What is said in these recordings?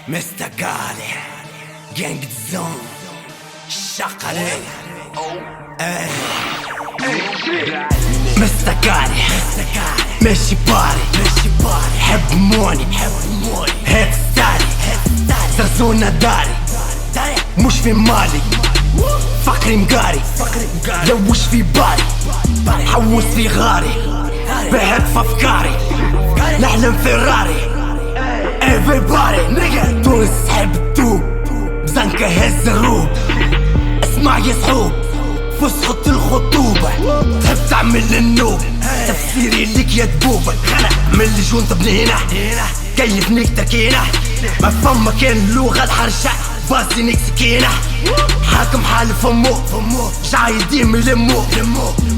Mr. Gali, Gang Zone, Shakale. Mr. Gali, ماشي باري حب موني هيك ستاري زرزونا داري مش في مالي فقري مقاري لوش في باري حوس في غاري بهت في افكاري نحلم فيراري everybody nigga تونس حب الدوب بزنكة هز الروب اسمع يا صحوب فسخة الخطوبة تحب تعمل النوب تفسيري ليك يا دبوبة من اللي جونت ابن هنا كيف نيك تركينة ما فما كان اللغة الحرشة باسي نيك سكينة حاكم حال فمو جايدين يلمو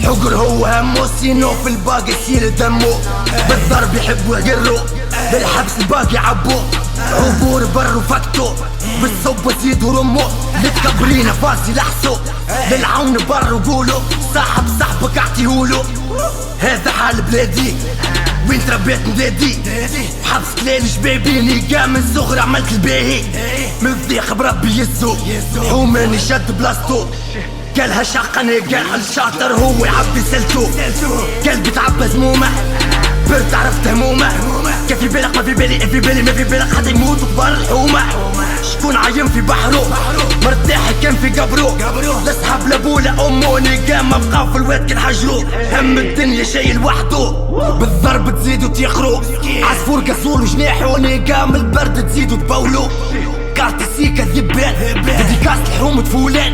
حقر هو همو سينو في الباقي يسيل دمو بالضرب يحبوا يقروا بالحبس الباقي عبو عبور برو فكتو بالصوب زيدوا رمو متكبرين فاسي لحسو للعون برو قولو صاحب صاحبك اعطيهولو هذا حال بلادي وين تربيت مدادي حبس ليل شبابيني كاع من صغري عملت الباهي من الضيق بربي يزو حوماني شد بلاستو قالها شقني قالها الشاطر هو يعبي سلتو قلبي تعبى زمومه برد عرفت همومه كيف في بالك ما في بالي في بالي ما في بالك حتى يموت كبار الحومه شكون عايم في بحرو مرتاح كان في قبرو لصحاب لابو لامو نقام بقى في الواد كان حجرو هم الدنيا شايل وحدو بالضرب تزيدو تيخرو عصفور قصول وجناحو نقام البرد تزيدو تبولو كارتي سيكا ذبان ديديكاس الحوم تفولان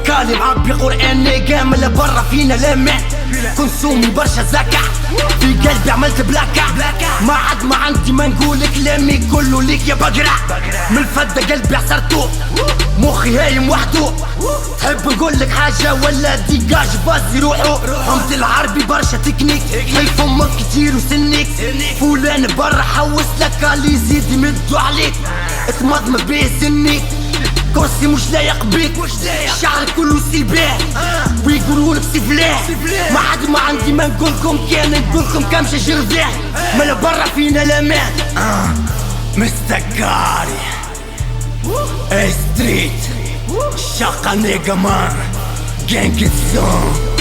كالي معبي قرآن نقام لبرا فينا لامان كونسومي برشا زكا في قلبي عملت بلاكا ما عاد ما عندي ما نقول كلامي كله ليك يا بقرة من الفدة قلبي عصرتو مخي هايم وحدو تحب نقول لك حاجة ولا ديجاج بازي روحو فهمت العربي برشا تكنيك حي فمك كتير وسنيك فلان برا حوس لك اللي يزيد يمدو عليك اتمضمض بيه سنيك كرسي مش لايق بيك شعرك كله سيباه ويقولولك سيفلاه ما حد ما عندي ما نقولكم كان نقولكم كم شجر ذاه مالا برا فينا لامان مستقاري اي ستريت شاقة نيجا مان جانج زون